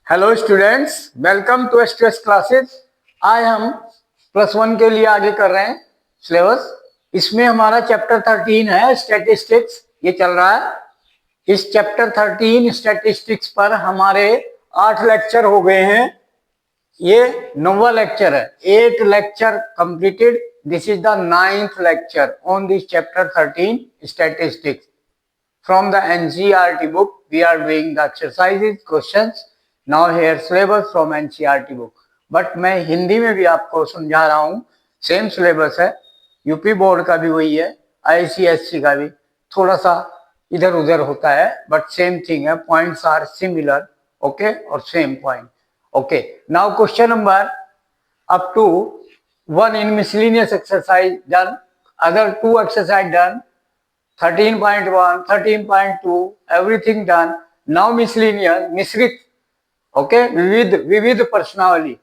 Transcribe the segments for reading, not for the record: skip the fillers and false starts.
Hello students, welcome to S classes. आज हम +1 के लिए आगे कर रहे हैं सिलेबस। इसमें हमारा चैप्टर 13 है स्टैटिस्टिक्स, ये चल रहा है। इस चैप्टर 13 स्टैटिस्टिक्स पर हमारे 8 लेक्चर हो गए हैं। ये 9वां लेक्चर है। 8 lecture completed. This is the 9th lecture on this chapter 13 statistics from the NCERT book. We are doing the exercises, questions. Now here syllabus from NCERT book. But मैं हिंदी में भी आपको समझा रहा हूँ। सेम सिलेबस है, UP board का भी वही है, ICSC का भी थोड़ा सा इधर उधर होता है, बट सेम थिंग है। पॉइंट्स आर सिमिलर, ओके, और same point. Okay, now question number up to 1 in miscellaneous exercise done, other 2 exercise done, 13.1, 13.2, everything done. Now miscellaneous, मिश्रित, ओके, विविध प्रश्नावली,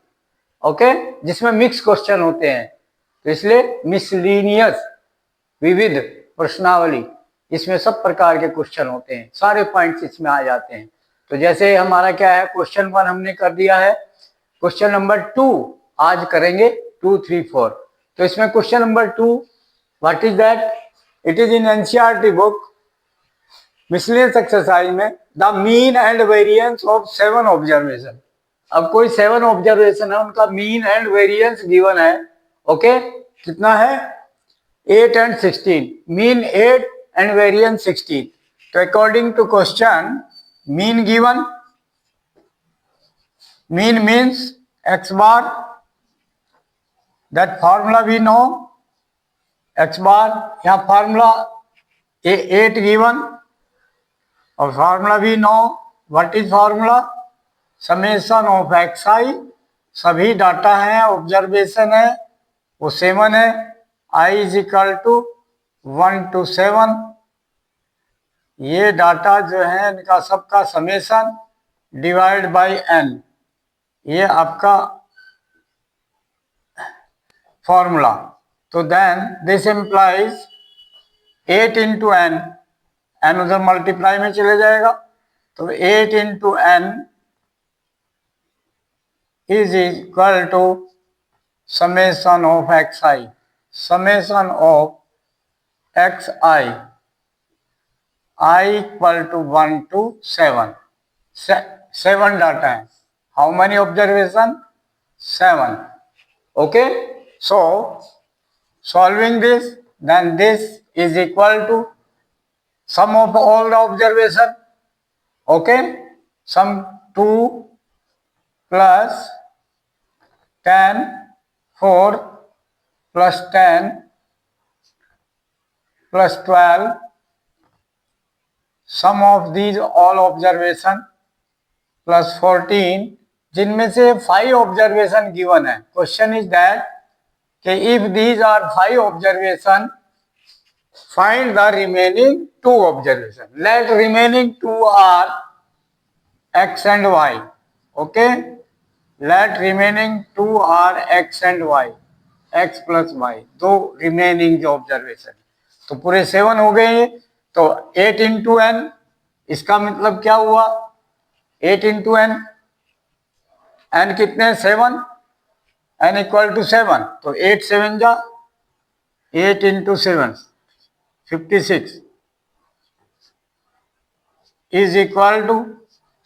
ओके, जिसमें मिक्स क्वेश्चन होते हैं, तो इसलिए मिसलिनियस, विविध प्रश्नावली। इसमें सब प्रकार के क्वेश्चन होते हैं, सारे पॉइंट्स इसमें आ जाते हैं। तो जैसे हमारा क्या है, क्वेश्चन 1 हमने कर दिया है। क्वेश्चन नंबर 2 आज करेंगे, 2, 3, 4। तो इसमें question number 2, what is that? It is in NCERT book miscellaneous exercise में the mean and variance of 7 observation. अब कोई 7 ऑब्जर्वेशन है, उनका मीन एंड वेरिएंस गिवन है। ओके, कितना है? 8 and 16। Mean 8 and variance 16। तो according to question, mean given, mean means x bar, that formula we know, x bar, यहाँ formula 8 given, और फार्मूला भी know. What is formula? Summation of xi, सभी data है, observation है, वो 7 है। i is equal to 1 to 7। ये data जो है इनका सबका समेशन डिवाइड बाय n, ये आपका फॉर्मूला। तो then this implies 8 into n, n उधर मल्टीप्लाई में चले जाएगा, तो 8 into n is equal to summation of xi, summation of xi, i equal to 1 to 7। 7 data है। How many observation? 7। Okay, so solving this, then this is equal to sum of all the observation, okay, sum 2 plus 10, 4 plus 10 plus 12, sum of these all observation plus 14, जिनमें से 5 observation given है। Question is that कि if these are 5 observation, find the remaining 2 observation. Let remaining 2 are x and y. Okay, let remaining 2 are x and y, x plus y, दो remaining जो observation। तो पूरे 7 हो गए। तो 8 into n, इसका मतलब क्या हुआ? 8 into n, n कितने? 7, n इक्वल टू 7, तो 8 7 जा 8 into 7, 56 is equal to,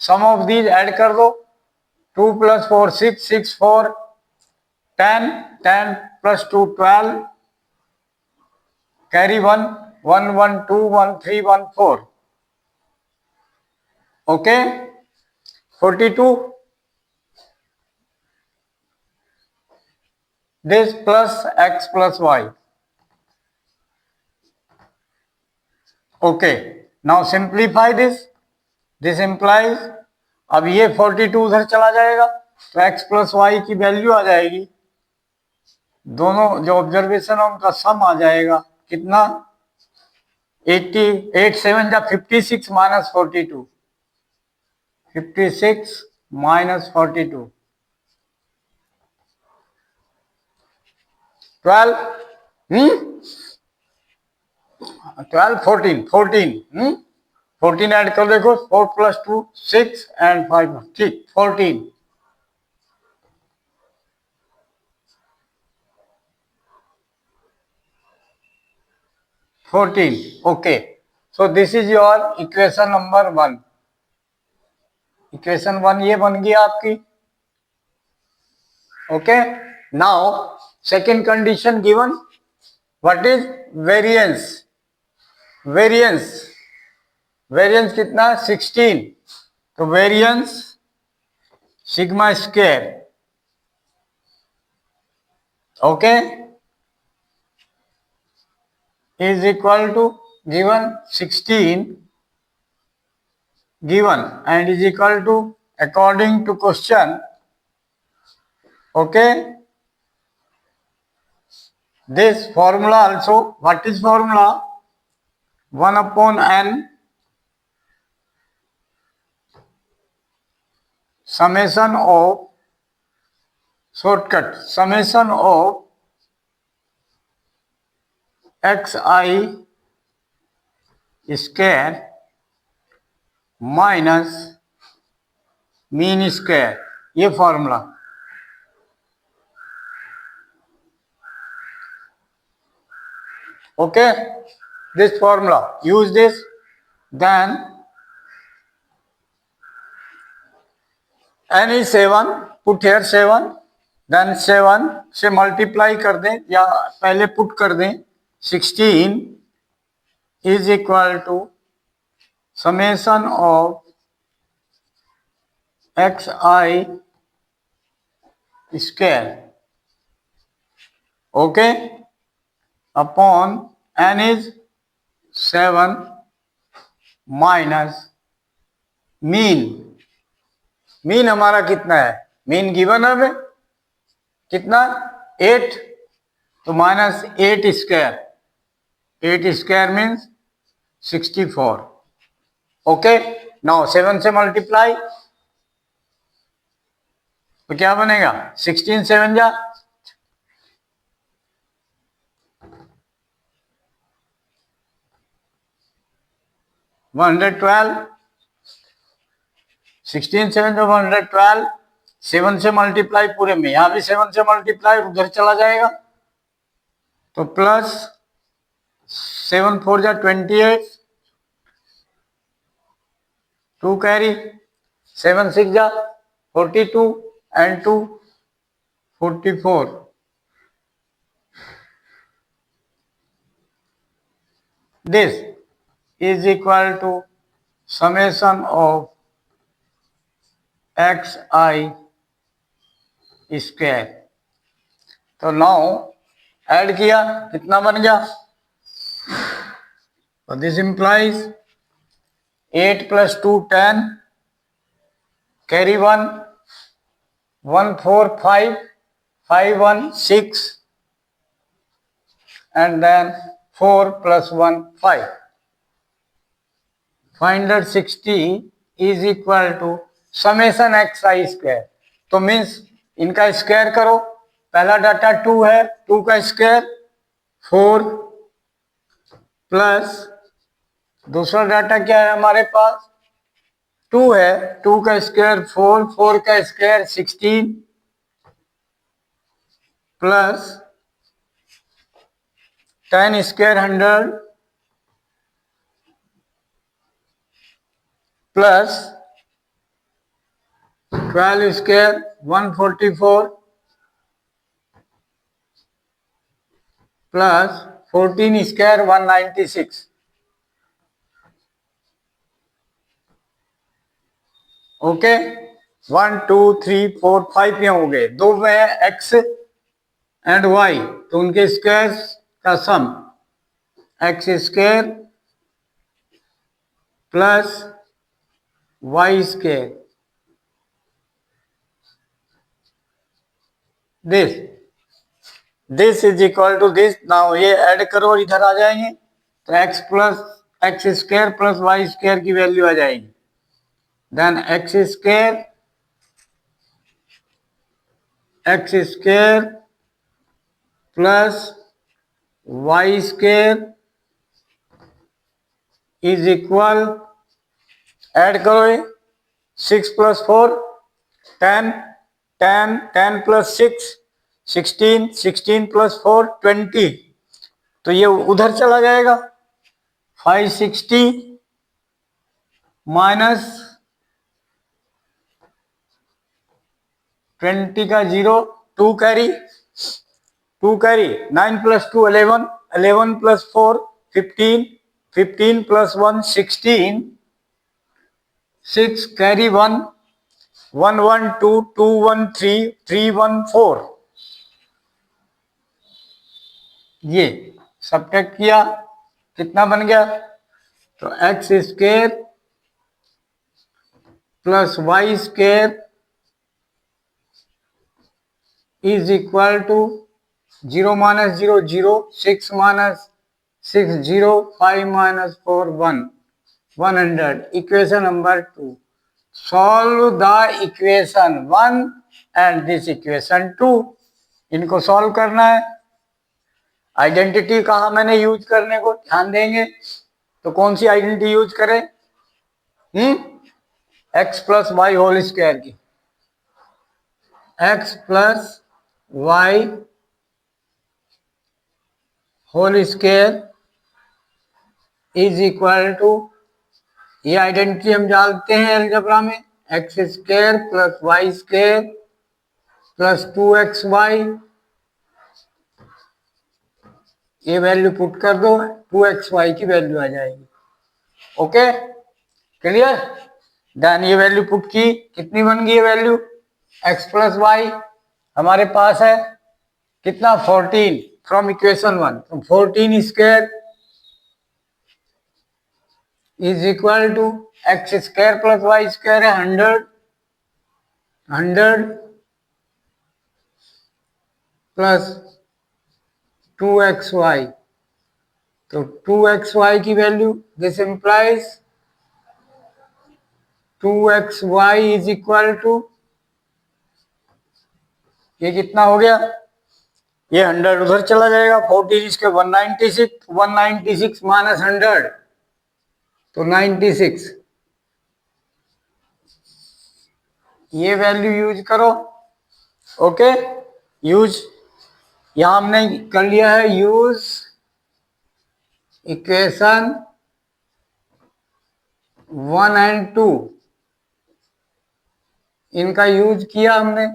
sum of these add कर दो, 2 plus 4 6, 6 4 10, 10 plus 2 12, carry 1 1 1 2 1 3 1 4। Okay, 42 this plus x plus y। Okay, now simplify this, this implies, अब ये 42 उधर चला जाएगा, तो x plus y की वैल्यू आ जाएगी, दोनों जो ऑब्जर्वेशन है उनका सम आ जाएगा। कितना? 80, 8 7 जा 56 माइनस 42, 56 माइनस 42, 12, 12 14 14, 14 ऐड कर देखो, 4 + 2 6 एंड 5 ठीक 14. 14. Okay. So this is your equation number 1. Equation 1 ये बन गई आपकी. Okay. Now second condition given. What is variance? Variance कितना? 16. तो variance sigma square. Okay, is equal to given 16 given and is equal to according to question. Okay, this formula also, what is formula? 1/n summation of, shortcut, summation of xi square minus mean square. ये formula. Okay, this formula, use this. Then n is 7, put here 7. Then 7 से multiply कर दें या पहले put कर दें. 16 is equal to summation of xi square, okay, upon n is 7 minus mean हमारा कितना है? मीन गिवन है कितना? 8. तो minus 8 square. 8 square means 64. Okay, now 7 से मल्टीप्लाई तो क्या बनेगा? 16 7 जा 112. 16 7 जो 112. 7 से मल्टीप्लाई पूरे में, यहां भी 7 से मल्टीप्लाई उधर चला जाएगा तो प्लस 7 4 जा 28. 2 कैरी. 7 6 जा 42 and 2 44. This is equal to summation of xi square. तो नाउ ऐड किया कितना बन गया? तो this implies 8 + 2 10. Carry 1 1 4 5 5 1 6 and then 4 + 1 5. 560 is equal to summation xi square. तो मीन्स इनका स्क्वायर करो. पहला डाटा 2 है, 2 का स्क्वायर 4 प्लस दूसरा डाटा क्या है हमारे पास? 2 है, 2 का स्क्वायर 4, 4 का square 16 plus 10 square 100 plus 12 square 144 plus 14 square 196. Okay, 1 2 3 4 5 यहाँ हो गए. 2 में है x एंड y, तो उनके स्क्वायर का sum x square plus y square. This is equal to this. Now ये ऐड करो और इधर आ जाएंगे तो x square plus y square की वैल्यू आ जाएगी. Then x square plus y square is equal add करो ये 6 + 4 10, 10, 10 + 6 16, 16 + 4 20, तो ये उधर चला जाएगा। 560 माइनस 20 का 0, 2 कैरी 9 + 2 11, 11 + 4 15, 15 + 1 16, 6 कैरी 1, 1 1 2, 2 1 3, 3 1 4, ये सब्ट्रैक्ट किया कितना बन गया, तो x² + y² is equal to 0 - 0 0, 6 - 6 0, 5 - 4 1, 100। Equation number 2, solve the equation 1 and this equation 2, इनको सॉल्व करना है। आइडेंटिटी कहा मैंने यूज करने को, ध्यान देंगे तो कौन सी आइडेंटिटी यूज करें, x + y होल स्क्वायर की, x + y whole square is equal to, ये आइडेंटिटी हम डालते हैं अलजेब्रा में, x² + y² + 2xy, ये वैल्यू पुट कर दो, 2xy की वैल्यू आ जाएगी। ओके क्लियर, देन ये वैल्यू पुट की, कितनी बन गई वैल्यू, x + y हमारे पास है कितना 14 फ्रॉम इक्वेशन 1, तो 14² is equal to x² + y² है 100, 100 प्लस 2xy, तो 2xy की वैल्यू, this implies 2xy is equal to, ये कितना हो गया, ये 100 उधर चला जाएगा, 14 इसके 196, 196 - 100 तो 96, ये वैल्यू यूज करो। ओके यूज, यहां हमने कर लिया है यूज इक्वेशन 1 एंड 2, इनका यूज किया हमने,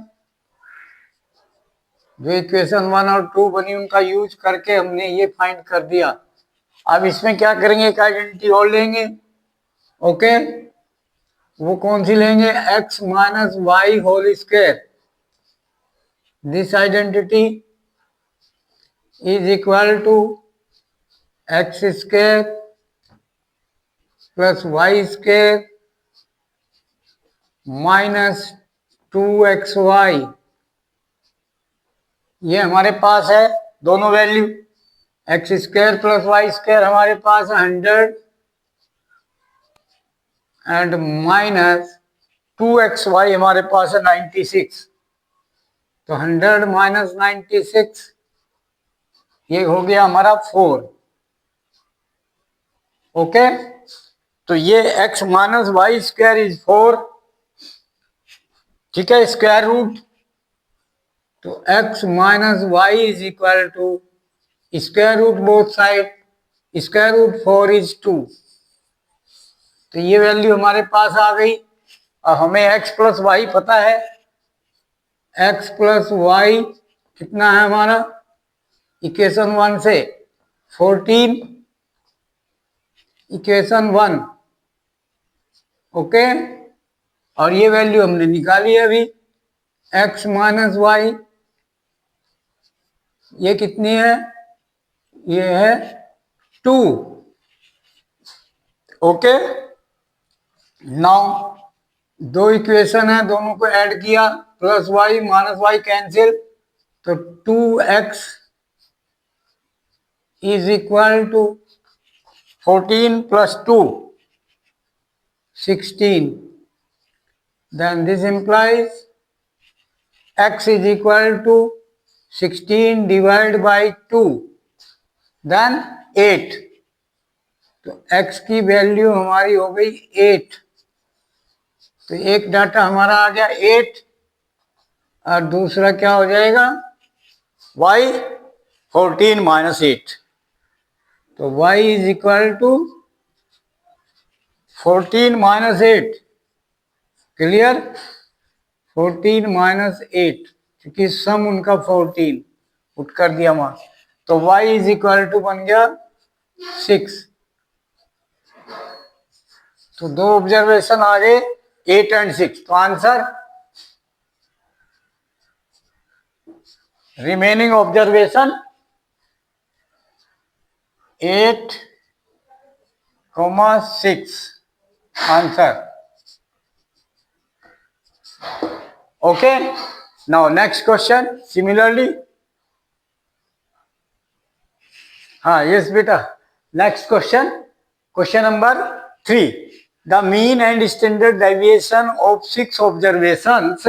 जो इक्वेशन 1 और 2 बनी उनका यूज करके हमने ये फाइंड कर दिया। अब इसमें क्या करेंगे, एक आइडेंटिटी और लेंगे। ओके वो कौन सी लेंगे, x - y whole square, this identity is equal to x² + y² minus 2xy, ये हमारे पास है दोनों वैल्यू, x² + y² हमारे पास 100 एंड माइनस 2xy हमारे पास है 96, तो 100 - 96 ये हो गया हमारा 4। ओके तो ये x - y² इज 4, ठीक है, स्क्वायर रूट, तो x - y is equal to square root both side, square root 4 is 2, तो ये वैल्यू हमारे पास आ गई। और हमें x + y पता है, x + y कितना है हमारा इक्वेशन 1 से 14, इक्वेशन 1, ओके, और ये वैल्यू हमने निकाली है अभी, x - y ये कितनी है, ये है 2। ओके नाउ दो इक्वेशन है, दोनों को ऐड किया, +y - y कैंसिल, तो 2x is equal to 14 + 2 16, then this implies x is equal to 16 divided by 2, then 8, तो x की वैल्यू हमारी हो गई 8। तो एक डाटा हमारा आ गया 8 और दूसरा क्या हो जाएगा y 14 माइनस 8। तो y is equal to 14 minus 8। Clear? 14 minus 8, क्योंकि सम उनका 14 उठ कर दिया वहां, तो y इज इक्वल टू बन गया 6। तो दो ऑब्जर्वेशन आ गए 8 एंड 6। तो answer remaining observation 8, 6 answer. Okay, now next question similarly. हाँ यस बेटा, next question, question number 3। The mean and standard deviation of 6 observations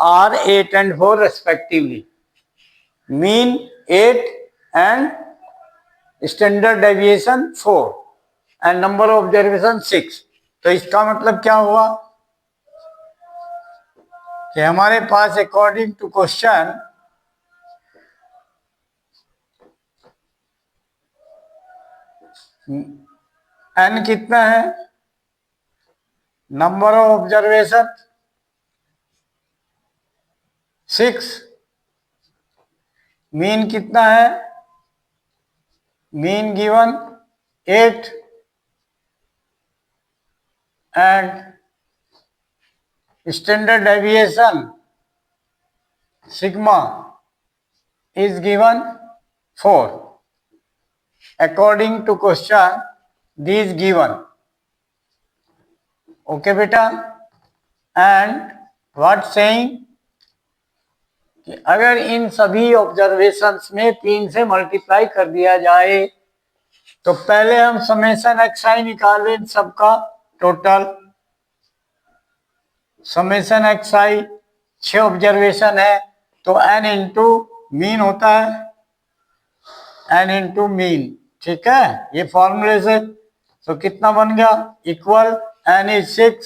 are 8 and 4 respectively. Mean 8 and standard deviation 4 and number of observation 6। तो इसका मतलब क्या हुआ कि हमारे पास according to question n कितना है, नंबर ऑफ ऑब्जर्वेशन 6, मीन कितना है, mean given 8 and standard deviation sigma is given 4 according to question these given। okay बेटा, and what saying कि अगर इन सभी ऑब्जर्वेशंस में 3 से मल्टीप्लाई कर दिया जाए तो पहले हम समेशन एक्स आई निकाल लें सबका टोटल। समेशन एक्स आई 6 ऑब्जर्वेशन है तो n इंटू मीन होता है, n इंटू मीन, ठीक है, ये फॉर्मूले से। तो कितना बन गया, equal n is 6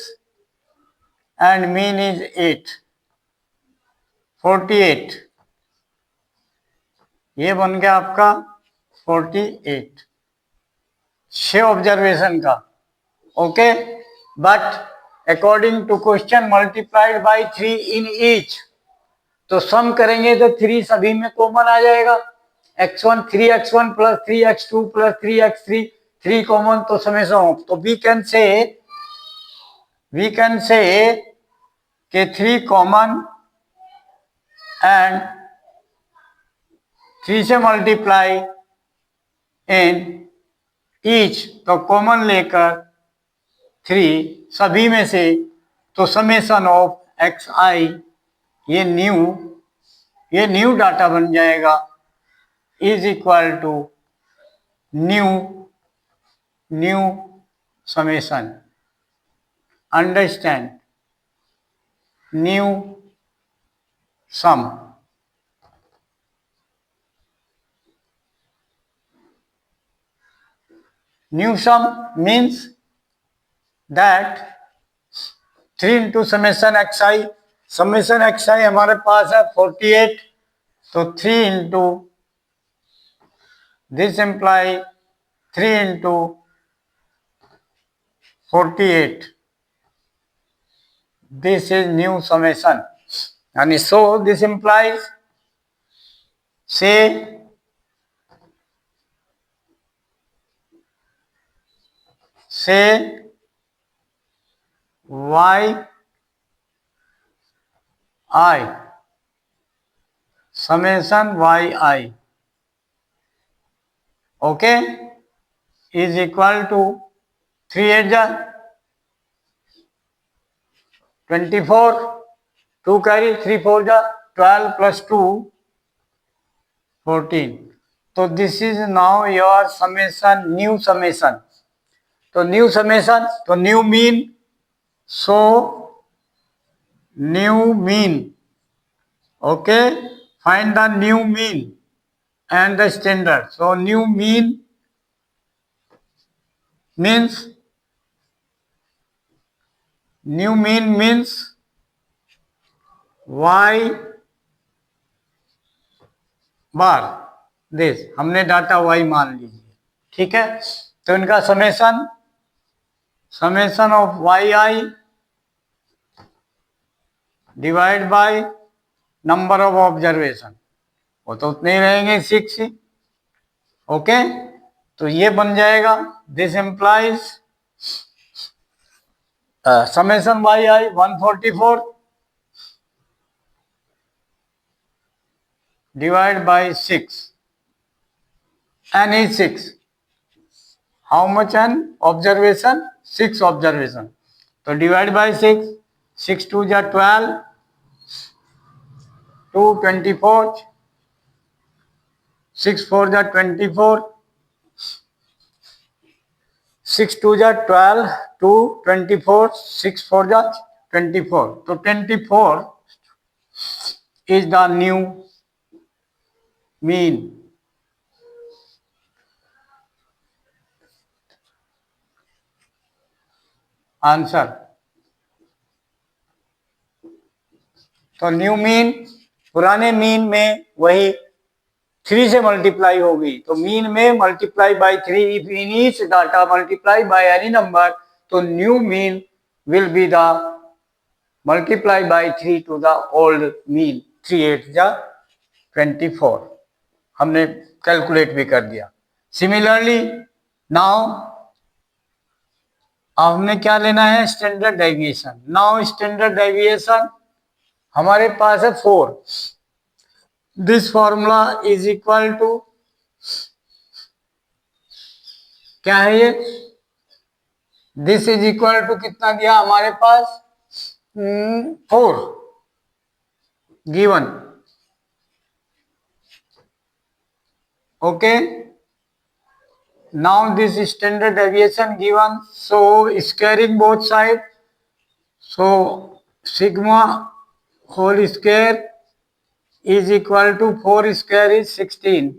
and mean is 8, 48। ये बन गया आपका 48 6 ऑब्जर्वेशन का। Okay, but according to question multiplied by 3 in each, तो सम करेंगे तो 3 सभी में कॉमन आ जाएगा। x1 3x1 plus 3x2 plus 3x3, 3 common तो समेशन ऑफ। तो वी कैन से कि 3 कॉमन एंड 3 से मल्टीप्लाई इन ईच, तो कॉमन लेकर 3 सभी में से, तो समेशन ऑफ एक्स आई ये न्यू डाटा बन जाएगा is equal to new summation. Understand, new sum. New sum means that 3 into summation X I. Summation X I हमारे पास है 48, तो 3 into this imply 3 into 48, this is new summation. यानी so this implies से Y I summation Y I, okay, is equal to 3 8 जा 24, 2 carry 3 4 जा 12 plus 2 14। तो this is now your summation, new summation. तो न्यू समेशन, तो new mean, so new mean, okay, find the new mean and the standard। so new mean means new mean means y bar this, हमने data y मान लीजिए, ठीक है। तो इनका summation of yi divide by number of observation, वो तो उतने ही रहेंगे 6 ही। ओके, तो ये बन जाएगा, this implies summation yi 144 divide by 6, n is 6. How much n observation? 6 observation. तो डिवाइड बाय 6, 6 2 जा 12, 2 24, 6 4 जा 24, 6 2 जा 12, 2 24, 6 4 जा 24. तो 24 is the new mean. Answer, तो न्यू मीन पुराने मीन में वही 3 से मल्टीप्लाई होगी, तो मीन में multiply by 3, if in each data multiply by any number, तो new mean will be the multiply by 3 to the old mean, 3 8 जा 24, हमने कैलकुलेट भी कर दिया। सिमिलरली नाउ अब हमने क्या लेना है, standard deviation. Now standard deviation हमारे पास है 4। This formula is equal to, क्या है ये, दिस इज इक्वल टू कितना दिया हमारे पास, 4 given. Okay, now this standard deviation given, so squaring both side, so sigma whole square is equal to 4 square is 16.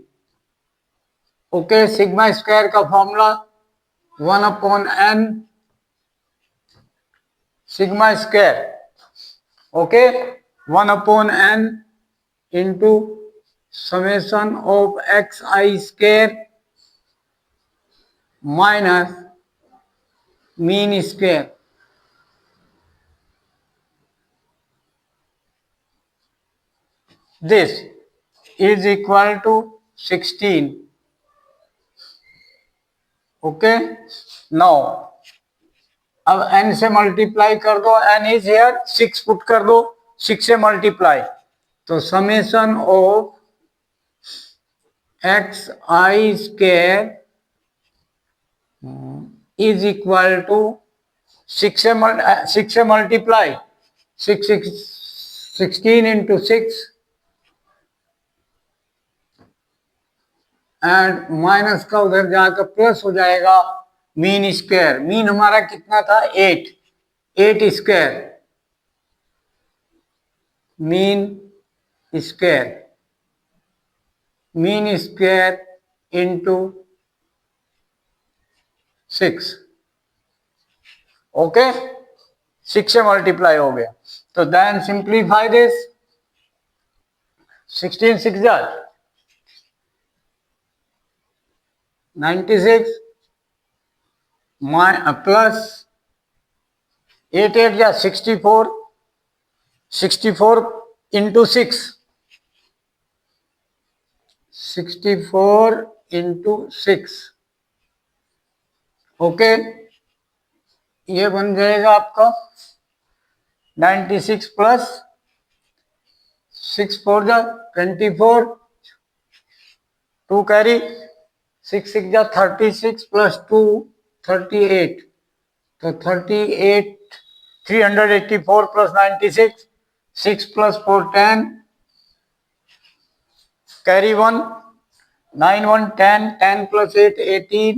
okay, sigma square का formula 1/n sigma square, okay, 1/n into summation of xi square minus mean square. This is equal to 16. Okay, now अब n से multiply कर दो, n is here, 6 put कर दो, 6 से multiply, तो summation of X I square is equal to 6 से multiply, 16 into 6 and minus का उधर जाकर प्लस हो जाएगा मीन स्क्वायर। मीन हमारा कितना था, 8 square, mean square into 6, okay, 6 से मल्टीप्लाई हो गया। तो देन सिंप्लीफाई दिस, 16 6 जा 96 प्लस 8 8 जा 64, 64 इंटू 6, 64 इंटू 6, ओके, ये बन जाएगा आपका 96 प्लस 6 4 जा 24, 2 कैरी, 6 6 जा 36 प्लस 2 38, तो 38 384 plus 96, 6 plus 4 10, carry 1, 9 1 10, 10 plus 8 18,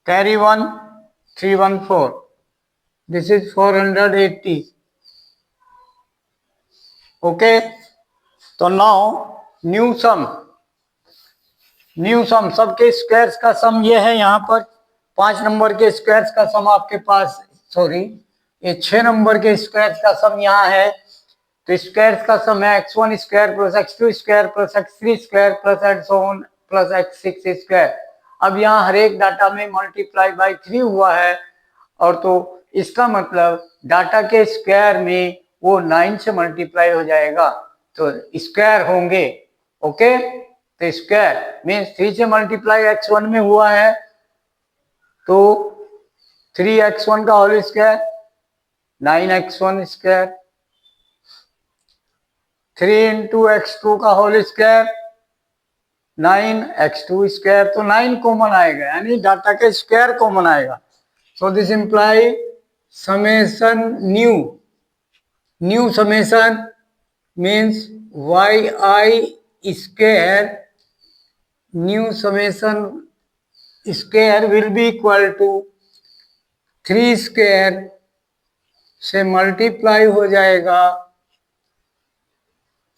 carry 1 3 1 4, this is 480। Okay, तो नाउ न्यू सम सबके स्क्वायर्स का सम ये है यहाँ पर 5 नंबर के स्क्वायर्स का सम आपके पास, सॉरी ये 6 नंबर के स्क्वायर्स का सम यहाँ है। तो स्क्वायर्स का सम है x1 square plus x2 square plus x3 square plus and so on plus x6 square. अब यहाँ हर एक डाटा में मल्टीप्लाई बाय 3 हुआ है, और तो इसका मतलब डाटा के स्क्वायर में वो 9 से मल्टीप्लाई हो जाएगा, तो स्क्वायर होंगे। ओके, तो स्क्वायर मीन्स 3 से मल्टीप्लाई x1 में हुआ है तो 3x1 का whole square 9x1 square, 3 into x2 का होल स्क्वायर 9x2 स्क्वायर। तो 9 कॉमन आएगा, यानी डाटा के स्क्वायर कॉमन आएगा। So this imply summation new summation means yi square, new summation square will be equal to 3 square से multiply हो जाएगा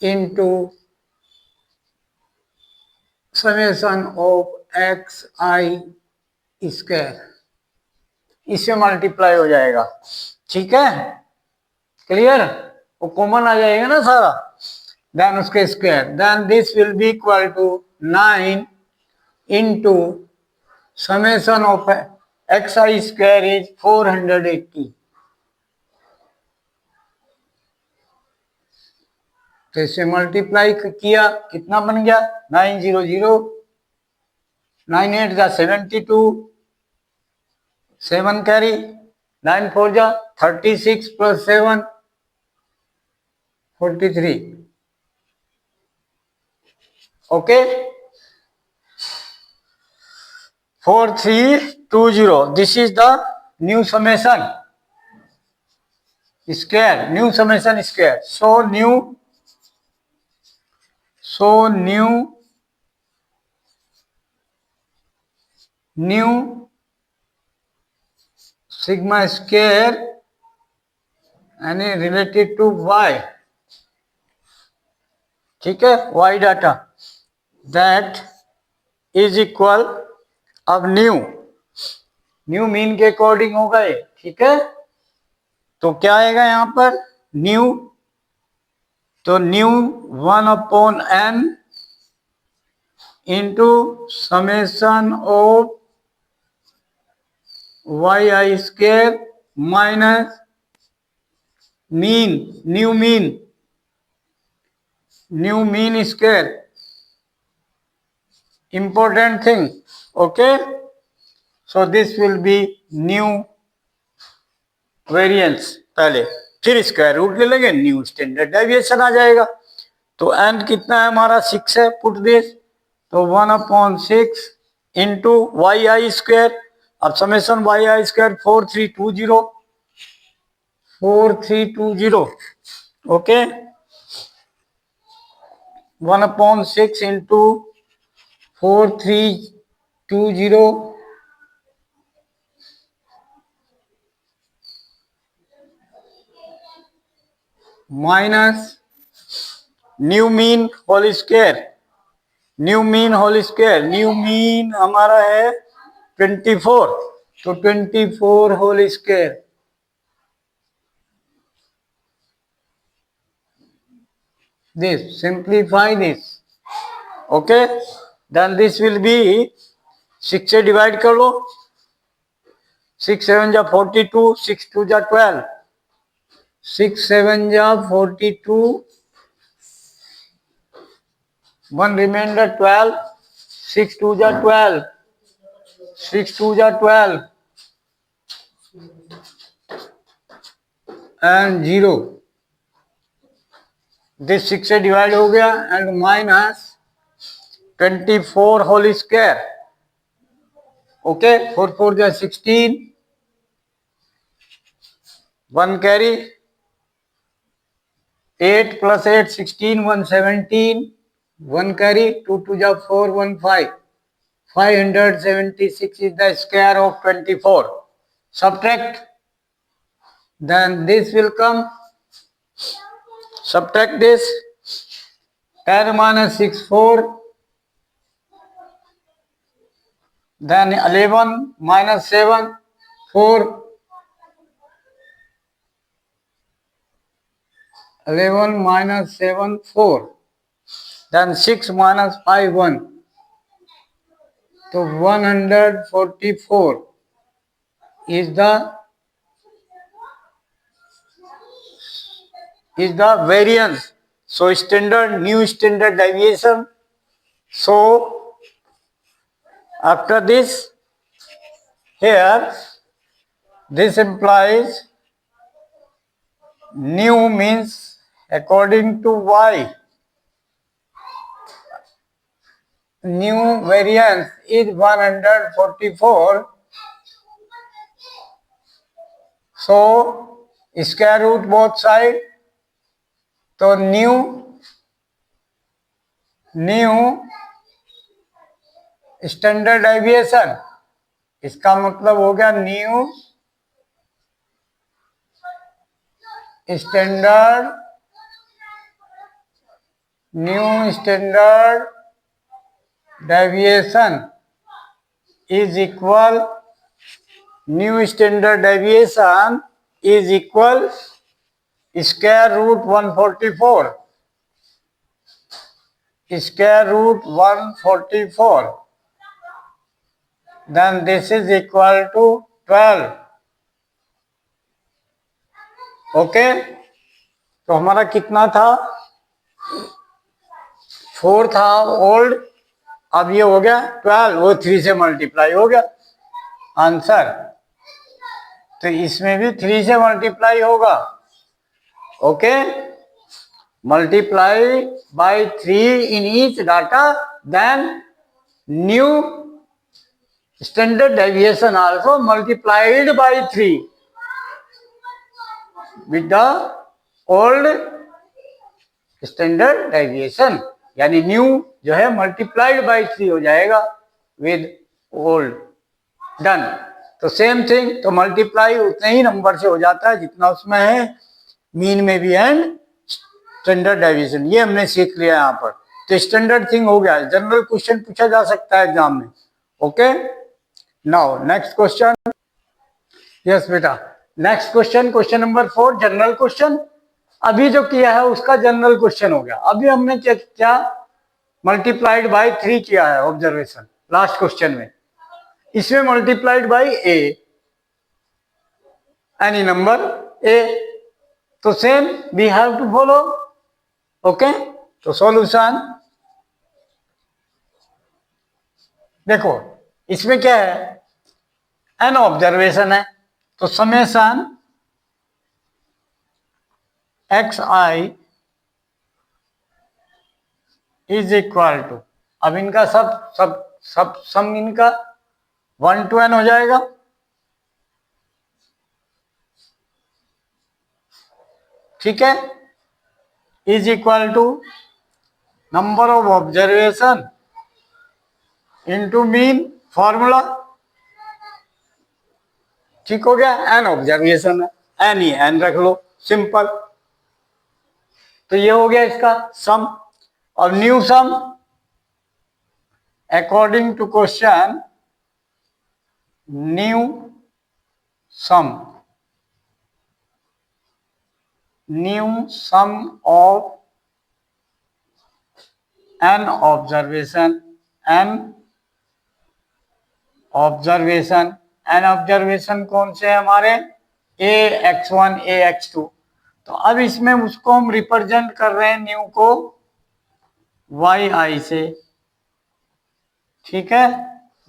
into summation of xi square, इससे multiply हो जाएगा। ठीक है, क्लियर, वो कॉमन आ जाएगा ना सारा, देन उसके square, then this will be equal to 9 into summation of xi square is 480। तो इसे मल्टीप्लाई किया, कितना बन गया 900, 9 8 जा 72, 7 कैरी, 9 4 जा 36 plus 7 43। Okay, 4320, this is the new summation square, new summation square. So new sigma square यानी रिलेटेड टू y, ठीक है, y data, that is equal, अब न्यू मीन के अकॉर्डिंग होगा ये, ठीक है। तो क्या आएगा यहां पर न्यू, तो new 1/n into summation of yi square minus new mean square, important thing, okay। so this will be new variance पहले, फिर स्क्वायर रूट ले लेंगे, न्यू स्टैंडर्ड डेविएशन आ जाएगा। तो n कितना है हमारा 6 है, पुट दिस, तो 1/6 इंटू yi स्क्वायर, अब summation yi square 4320, okay, 1/6 into 4320 minus new mean whole square, new mean हमारा है 24, तो 24 whole square, this simplify this, okay, then this will be 6 से डिवाइड कर लो, 6 7 जा 42, 6 2 जा 12, 6 7 जा 42, 1 remainder 12, 6 2 जा 12, 6 2 जा 12 and 0, दिस 6 से डिवाइड हो गया, and minus 24 whole square, okay, 4 4 जा 16, 1 कैरी, 8 प्लस 8 16, 117, 1 कैरी, 2 2 जा 4, 1 5, 576 is the square of 24. Subtract, then this will come, subtract this, 10 minus 6 4, then 11 minus 7, 4, 11 minus 7, 4, then 6 minus 5, 1, so 144 is the variance. So new standard deviation. So after this, here this implies new means according to y, new variance is 144. So square root both side. तो new standard deviation, इसका मतलब हो गया new standard deviation is equal, new standard deviation is equal square root 144, square root 144, then this is equal to 12. Okay, तो हमारा कितना था, 4 था ओल्ड, अब ये हो गया 12, वो 3 से मल्टीप्लाई हो गया आंसर, तो इसमें भी 3 से मल्टीप्लाई होगा. Okay, multiply by 3 in each data, then new standard deviation also multiplied by 3 with the old standard deviation, यानी new जो है multiplied by 3 हो जाएगा with old. डन. तो सेम थिंग, तो मल्टीप्लाई उतने ही नंबर से हो जाता है जितना उसमें है, मीन में भी एंड स्टैंडर्ड डेविएशन. ये हमने सीख लिया यहाँ पर, तो स्टैंडर्ड थिंग हो गया. जनरल क्वेश्चन पूछा जा सकता है एग्जाम में. Okay, now next question. Yes बेटा, next question, question number 4, general question. अभी जो किया है उसका जनरल क्वेश्चन हो गया. अभी हमने क्या मल्टीप्लाइड बाय 3 किया है ऑब्जर्वेशन लास्ट क्वेश्चन में. इसमें multiplied by A, any number A, तो same we have to follow. Okay, तो सॉल्यूशन देखो, इसमें क्या है, एन ऑब्जर्वेशन है, तो summation X I is equal to, अब इनका सब सम इनका 1 to n हो जाएगा. ठीक है, is equal to number of observation into mean formula. ठीक हो गया, एन ऑब्जर्वेशन है, एन ही एन रख लो, सिंपल. तो ये हो गया इसका सम. और new sum according to question, new sum of n observation, n observation कौन से है हमारे, ax1 ax2. तो अब इसमें उसको हम रिप्रेजेंट कर रहे हैं न्यू को yi से. ठीक है,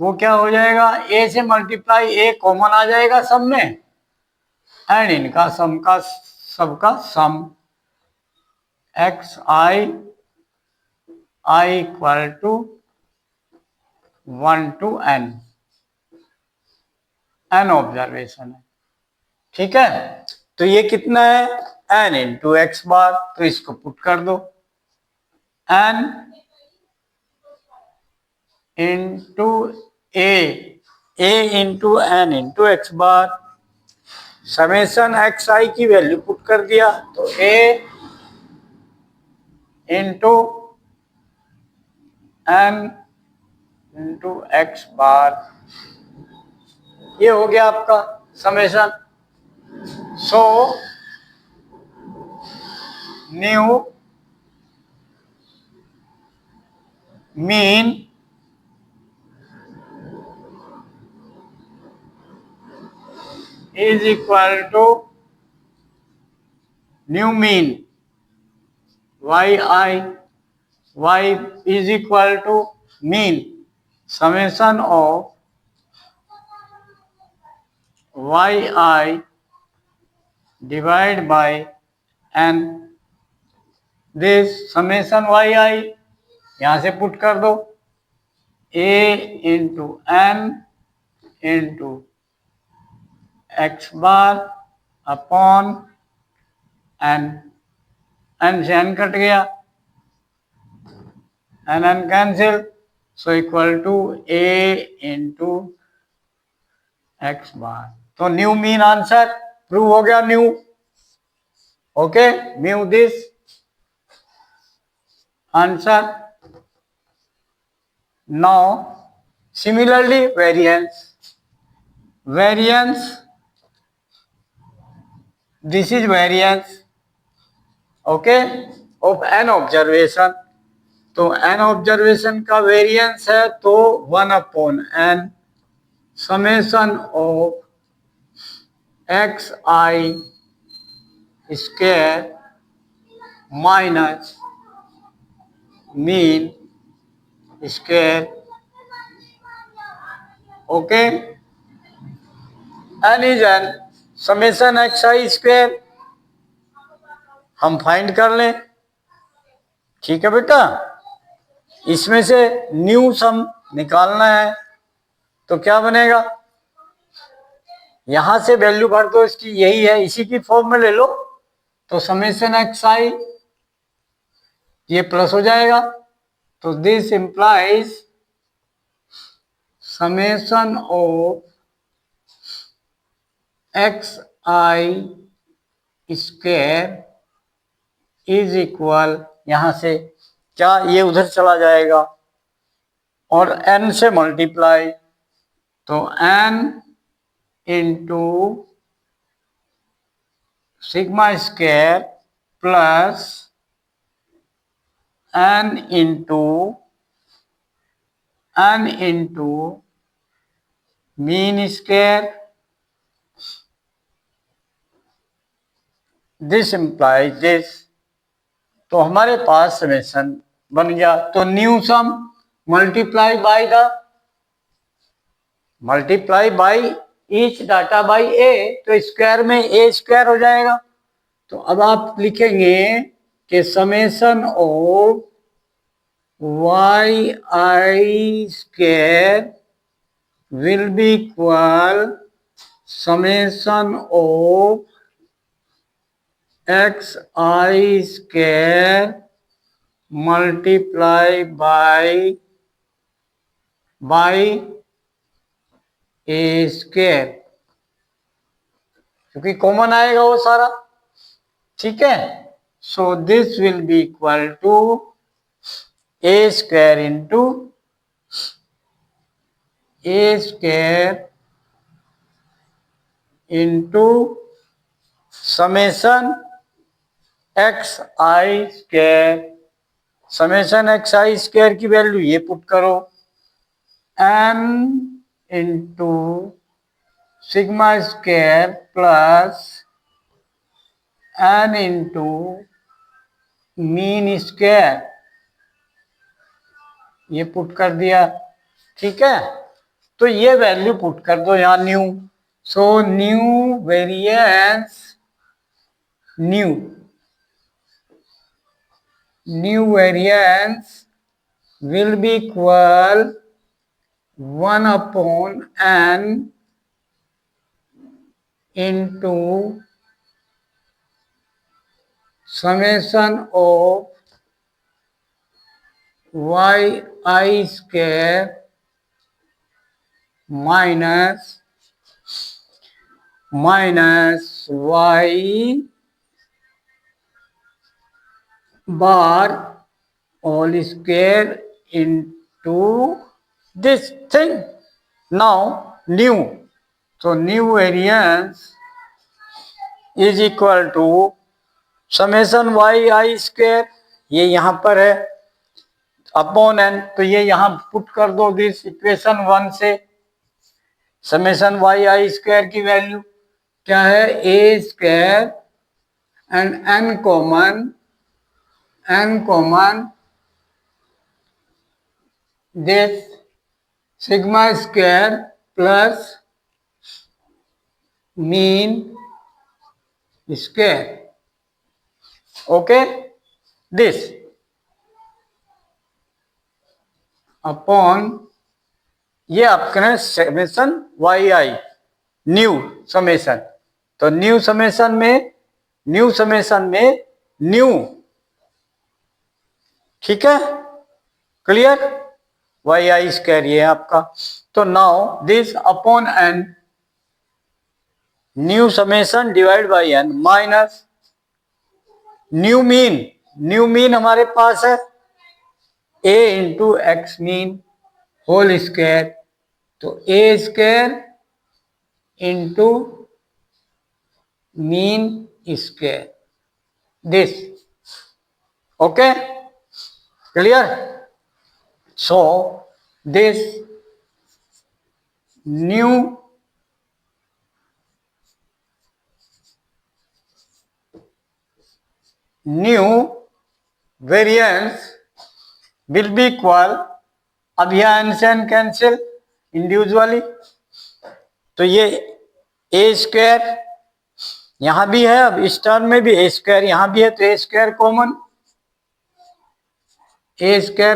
वो क्या हो जाएगा, a से मल्टीप्लाई, a कॉमन आ जाएगा सब में, एंड इनका सबका sum X I equal to 1 to n, N observation है. ठीक है, तो ये कितना है, n इंटू एक्स बार, तो इसको पुट कर दो, n into A into N into X bar, summation X I की वैल्यू पुट कर दिया, तो a into n into X bar, ये हो गया आपका summation. So new mean is equal to new mean y is equal to mean summation of yi divided by n। This summation yi यहां से put कर दो, a into n into X bar upon n। n से n cut गया, n cancel, so equal to a into X bar. तो new mean answer prove हो गया, new. Okay, new this answer. Now similarly variance, this is variance, okay, of N observation. तो N observation का variance है तो 1/n summation of X I square minus mean square. Okay, N is N summation X I square हम find कर लें। ठीक है बेटा, इसमें से न्यू सम निकालना है तो क्या बनेगा, यहां से वैल्यू भर दो इसकी, यही है, इसी की फॉर्म में ले लो। तो समेशन एक्स आई ये प्लस हो जाएगा, तो this implies summation of X I square is equal, यहां से क्या, ये उधर चला जाएगा और n से मल्टीप्लाई, तो n into sigma square plus n into mean square, this implies this. तो हमारे पास समेशन बन गया। तो new sum multiply by each data by A, तो स्क्वायर में ए स्क्वायर हो जाएगा। तो अब आप लिखेंगे कि summation of Y I square will be equal summation of X I square multiply by A square, क्योंकि कॉमन आएगा वो सारा। ठीक है, so this will be equal to A square into A square into summation X I square. Summation X I square की value ये put करो, n into sigma square plus n into mean square, ये पुट कर दिया। ठीक है, तो ये वैल्यू पुट कर दो यहां new. So new variance, new variance will be equal 1/n into summation of yi square minus y bar all square into this thing. Now new, so new variance is equal to summation Y I square, ये यहां पर है, upon N, तो ये यहां put कर दो this equation 1 से। समेशन वाई आई स्क्वायर की वैल्यू क्या है, A square and N common this sigma square plus mean square. Okay, this upon ये आपका summation Y I new summation, तो न्यू समेशन में न्यू, ठीक है, क्लियर, वाई आई स्क्वायर ये है आपका। तो now this upon N new summation divide by N minus new mean हमारे पास है a into X mean whole square, तो A square into mean square, this. Okay, clear. So this new variance will be equal, अब यह N से N cancel individually, तो ये ए square यहां भी है, अब इस टर्म में भी ए स्क्वायर यहां भी है, तो ए स्क्वायर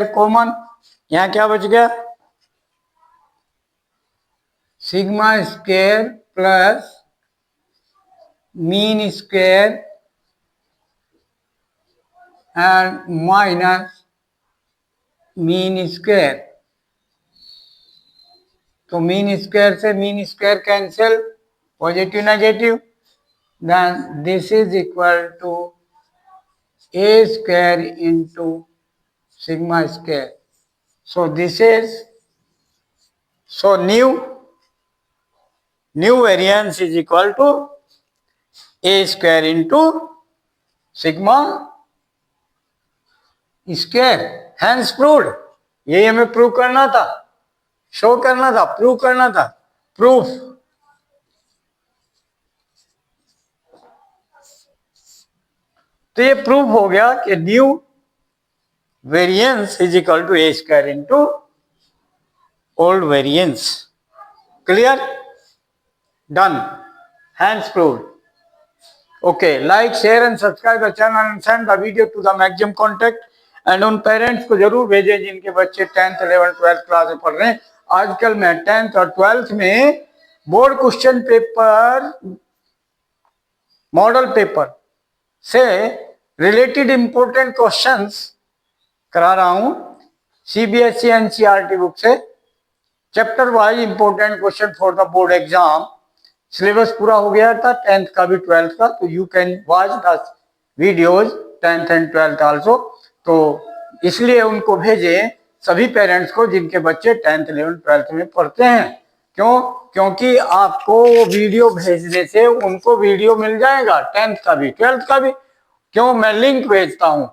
कॉमन, यहां क्या बच गया, sigma square plus mean square and minus mean square, तो मीन स्क्वायर से mean square cancel, positive negative, then this is equal to A square into sigma square. So this is, so new variance is equal to A square into sigma square, hence proved. यही हमें prove करना था, show करना था, prove करना था, proof. तो ये प्रूफ हो गया कि new variance is equal to A square into old variance. Clear, done, hence proved. Okay, like, share and subscribe the channel and send the video to the maximum contact, and उन parents को जरूर भेजें जिनके बच्चे 10th 11th 12th class में पढ़ रहे हैं। आजकल मैं 10th और 12th में board question paper, model paper से रिलेटेड इंपॉर्टेंट क्वेश्चंस करा रहा हूं, सीबीएसई एनसीईआरटी बुक से, chapter wise important question for the board exam. Syllabus पूरा हो गया था 10th का भी 12th का, तो you can watch the videos 10th and 12th also. तो इसलिए उनको भेजें सभी पेरेंट्स को जिनके बच्चे 10th 11th 12th में पढ़ते हैं। क्यों? क्योंकि आपको वीडियो भेजने से उनको वीडियो मिल जाएगा 10th का भी 12th का भी। क्यों? मैं लिंक भेजता हूं,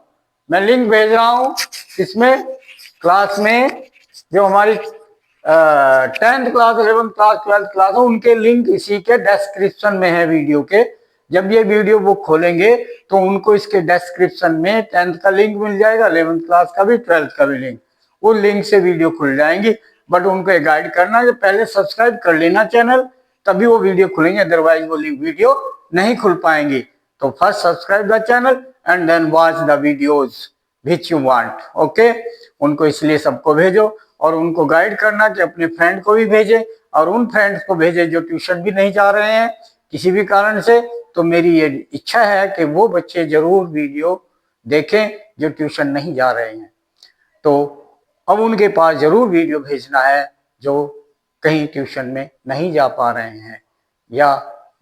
मैं लिंक भेज रहा हूं इसमें क्लास में, जो हमारी 10th class 11th class 12th class हो, उनके लिंक इसी के डिस्क्रिप्शन में है वीडियो के। जब ये वीडियो बुक खोलेंगे तो उनको इसके डिस्क्रिप्शन में 10th का लिंक मिल जाएगा, 11th क्लास का भी, 12th का भी लिंक, वो लिंक से वीडियो खुल जाएंगी। बट उनको गाइड करना है पहले सब्सक्राइब कर लेना चैनल, तभी वो वीडियो खुलेंगे, अदरवाइज वो लिंक वीडियो नहीं खुल पाएंगी। तो first subscribe the channel and then watch the videos which you want. Okay, उनको इसलिए सबको भेजो, और उनको गाइड करना कि अपने फ्रेंड को भी भेजे, और उन फ्रेंड्स को भेजे जो ट्यूशन भी नहीं जा रहे हैं किसी भी कारण से। तो मेरी ये इच्छा है कि वो बच्चे जरूर वीडियो देखें जो ट्यूशन नहीं जा रहे हैं। तो अब उनके पास जरूर वीडियो भेजना है जो कहीं ट्यूशन में नहीं जा पा रहे हैं, या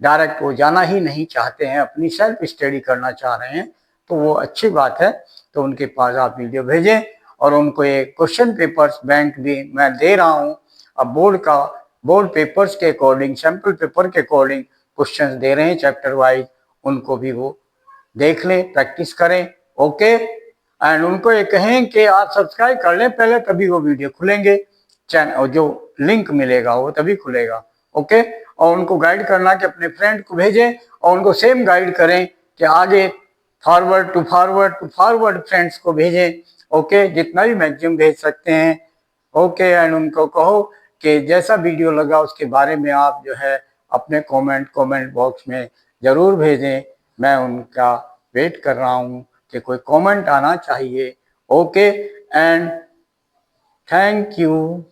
डायरेक्ट वो जाना ही नहीं चाहते हैं, अपनी सेल्फ स्टडी करना चाह रहे हैं, तो वो अच्छी बात है। तो उनके पास आप वीडियो भेजें, और उनको एक क्वेश्चन पेपर्स बैंक भी मैं दे रहा हूँ। अब बोर्ड पेपर्स के अकॉर्डिंग, सैम्पल पेपर के अकॉर्डिंग क्वेश्चंस दे रहे हैं चैप्टर वाइज, उनको भी वो देख लें, प्रैक्टिस करें। ओके, एंड उनको ये कहें कि आप सब्सक्राइब कर लें पहले, तभी वो वीडियो खुलेंगे, चैनल जो लिंक मिलेगा वो तभी खुलेगा। ओके, और उनको गाइड करना कि अपने फ्रेंड को भेजें और उनको सेम गाइड करें कि आगे फॉरवर्ड टू फॉरवर्ड फ्रेंड्स को भेजें। ओके, जितना भी मैक्सिमम भेज सकते हैं। ओके, एंड उनको कहो कि जैसा वीडियो लगा उसके बारे में आप जो है अपने कमेंट बॉक्स में ज़रूर भेजें। मैं उनका वेट कर रहा हूँ कि कोई कमेंट आना चाहिए। Okay, and thank you.